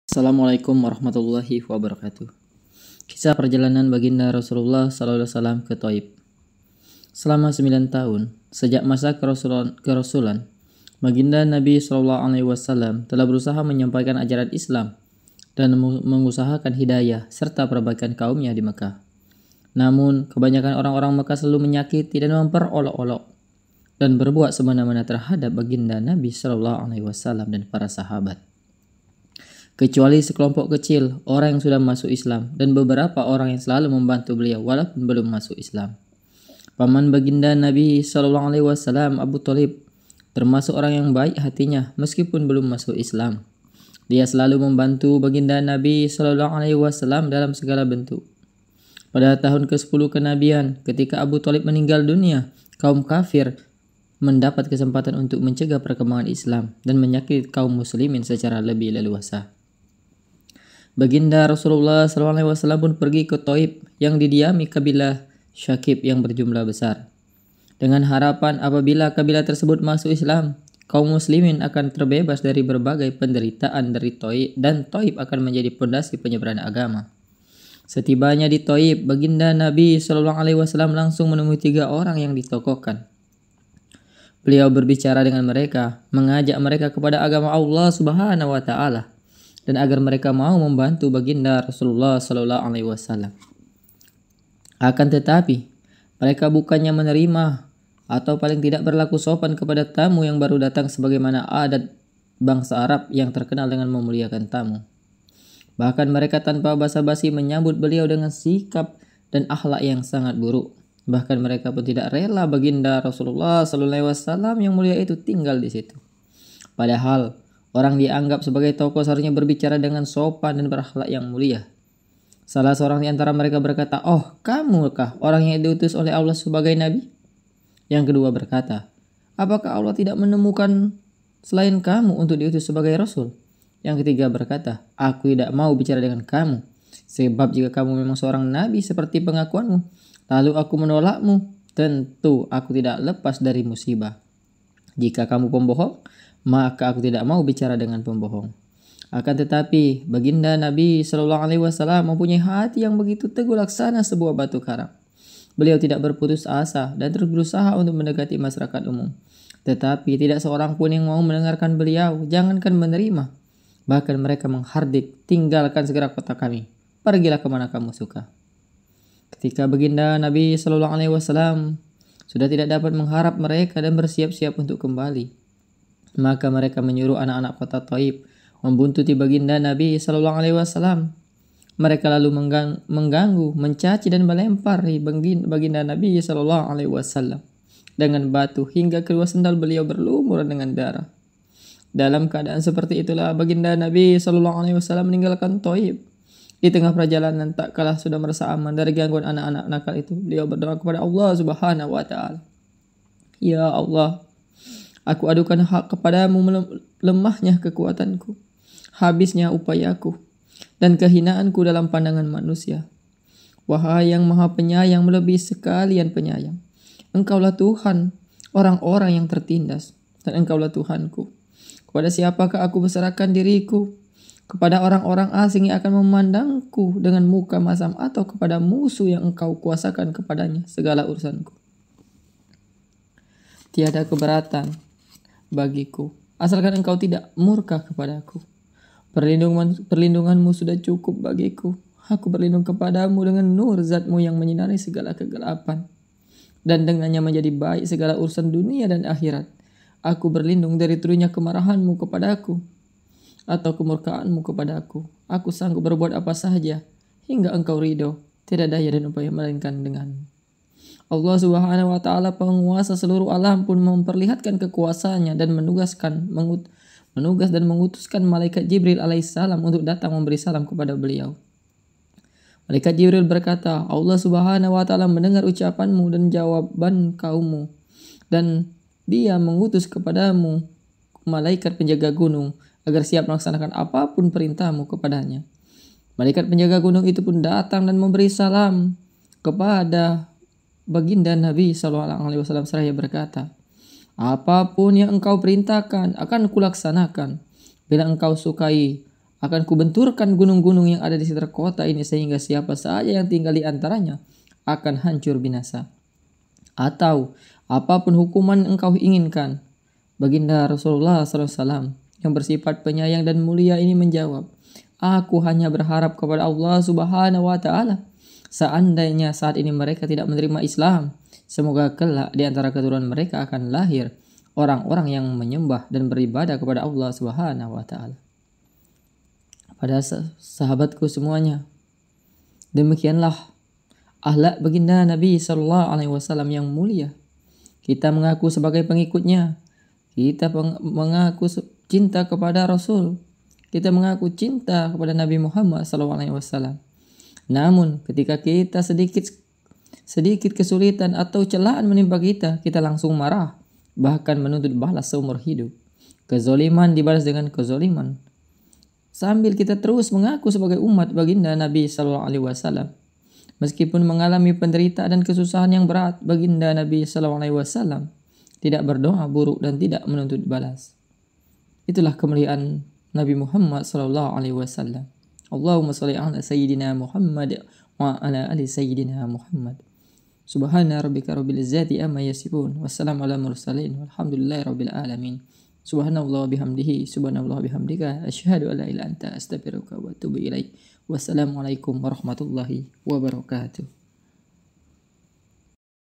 Assalamualaikum warahmatullahi wabarakatuh. Kisah perjalanan baginda Rasulullah SAW ke Thaif. Selama 9 tahun, sejak masa kerasulan, baginda Nabi SAW telah berusaha menyampaikan ajaran Islam dan mengusahakan hidayah serta perbaikan kaumnya di Mekah. Namun, kebanyakan orang-orang Mekah selalu menyakiti dan memperolok-olok dan berbuat semena-mena terhadap baginda Nabi SAW dan para sahabat. Kecuali sekelompok kecil orang yang sudah masuk Islam dan beberapa orang yang selalu membantu beliau walaupun belum masuk Islam. Paman baginda Nabi SAW, Abu Thalib, termasuk orang yang baik hatinya meskipun belum masuk Islam. Dia selalu membantu baginda Nabi SAW dalam segala bentuk. Pada tahun ke-10 kenabian, ketika Abu Thalib meninggal dunia, kaum kafir mendapat kesempatan untuk mencegah perkembangan Islam dan menyakiti kaum muslimin secara lebih leluasa. Baginda Rasulullah SAW pun pergi ke Thaif yang didiami kabilah Syakib yang berjumlah besar. Dengan harapan apabila kabilah tersebut masuk Islam, kaum muslimin akan terbebas dari berbagai penderitaan dari Thaif dan Thaif akan menjadi pondasi penyebaran agama. Setibanya di Thaif, baginda Nabi SAW langsung menemui 3 orang yang ditokohkan. Beliau berbicara dengan mereka, mengajak mereka kepada agama Allah Subhanahu wa Ta'ala, dan agar mereka mau membantu baginda Rasulullah SAW. Akan tetapi, mereka bukannya menerima atau paling tidak berlaku sopan kepada tamu yang baru datang sebagaimana adat bangsa Arab yang terkenal dengan memuliakan tamu. Bahkan mereka tanpa basa-basi menyambut beliau dengan sikap dan akhlak yang sangat buruk. Bahkan mereka pun tidak rela baginda Rasulullah SAW yang mulia itu tinggal di situ. Padahal orang dianggap sebagai tokoh seharusnya berbicara dengan sopan dan berakhlak yang mulia. Salah seorang di antara mereka berkata, "Oh, kamukah orang yang diutus oleh Allah sebagai nabi?" Yang kedua berkata, "Apakah Allah tidak menemukan selain kamu untuk diutus sebagai rasul?" Yang ketiga berkata, "Aku tidak mau bicara dengan kamu, sebab jika kamu memang seorang nabi seperti pengakuanmu, lalu aku menolakmu, tentu aku tidak lepas dari musibah. Jika kamu pembohong, maka aku tidak mau bicara dengan pembohong." Akan tetapi, baginda Nabi SAW mempunyai hati yang begitu teguh laksana sebuah batu karang. Beliau tidak berputus asa dan terus berusaha untuk mendekati masyarakat umum. Tetapi tidak seorang pun yang mau mendengarkan beliau, jangankan menerima. Bahkan mereka menghardik, "Tinggalkan segera kota kami, pergilah kemana kamu suka." Ketika baginda Nabi SAW sudah tidak dapat mengharap mereka dan bersiap-siap untuk kembali, maka mereka menyuruh anak-anak kota Thaif membuntuti baginda Nabi SAW. Mereka lalu mengganggu, mencaci dan melempari baginda Nabi SAW dengan batu hingga kedua sendal beliau berlumuran dengan darah. Dalam keadaan seperti itulah baginda Nabi SAW meninggalkan Thaif. Di tengah perjalanan tak kalah sudah merasa aman dari gangguan anak-anak nakal itu, beliau berdoa kepada Allah Subhanahu wa Ta'ala, "Ya Allah, aku adukan hak kepadamu lemahnya kekuatanku, habisnya upayaku, dan kehinaanku dalam pandangan manusia. Wahai yang maha penyayang melebihi sekalian penyayang, Engkaulah Tuhan orang-orang yang tertindas, dan Engkaulah Tuhanku. Kepada siapakah aku berserahkan diriku? Kepada orang-orang asing yang akan memandangku dengan muka masam, atau kepada musuh yang Engkau kuasakan kepadanya segala urusanku? Tiada keberatan bagiku, asalkan Engkau tidak murka kepadaku. Perlindunganmu sudah cukup bagiku. Aku berlindung kepadamu dengan nur zatmu yang menyinari segala kegelapan, dan dengannya menjadi baik segala urusan dunia dan akhirat. Aku berlindung dari turunnya kemarahanmu kepadaku atau kemurkaanmu kepadaku. Aku sanggup berbuat apa saja hingga Engkau ridho. Tidak daya dan upaya melainkan denganmu." Allah Subhanahu wa Ta'ala, penguasa seluruh alam, pun memperlihatkan kekuasaannya dan menugas dan mengutuskan malaikat Jibril alaihissalam untuk datang memberi salam kepada beliau. Malaikat Jibril berkata, "Allah Subhanahu wa Ta'ala mendengar ucapanmu dan jawaban kaummu, dan Dia mengutus kepadamu malaikat penjaga gunung agar siap melaksanakan apapun perintahmu kepadanya." Malaikat penjaga gunung itu pun datang dan memberi salam kepada baginda Nabi SAW seraya berkata, "Apapun yang engkau perintahkan akan kulaksanakan. Bila engkau sukai, Akan kubenturkan gunung-gunung yang ada di sekitar kota ini sehingga siapa saja yang tinggal di antaranya akan hancur binasa. Atau apapun hukuman engkau inginkan. Baginda Rasulullah SAW yang bersifat penyayang dan mulia ini menjawab, aku hanya berharap kepada Allah Subhanahu wa Ta'ala. Seandainya saat ini mereka tidak menerima Islam, semoga kelak di antara keturunan mereka akan lahir orang-orang yang menyembah dan beribadah kepada Allah Subhanahu wa Ta'ala. Pada sahabatku semuanya, demikianlah akhlak baginda Nabi SAW yang mulia. Kita mengaku sebagai pengikutnya. Kita mengaku cinta kepada Rasul. Kita mengaku cinta kepada Nabi Muhammad SAW. Namun ketika kita sedikit kesulitan atau celaan menimpa kita, kita langsung marah, bahkan menuntut balas seumur hidup. Kezoliman dibalas dengan kezoliman. Sambil kita terus mengaku sebagai umat baginda Nabi SAW. Meskipun mengalami penderitaan dan kesusahan yang berat, baginda Nabi SAW tidak berdoa buruk dan tidak menuntut balas. Itulah kemuliaan Nabi Muhammad SAW. Allahumma salli ala Sayyidina Muhammad wa ala ali Sayyidina Muhammad. Subhana rabbika rabbil izzati amma yasifun. Wassalamu ala mursalin. Walhamdulillahi rabbil alamin. Subhanallah bihamdihi. Subhanallah bihamdika. Asyhadu an la ilaha illa anta astaghfiruka wa atubu ilaik. Wassalamualaikum warahmatullahi wabarakatuh.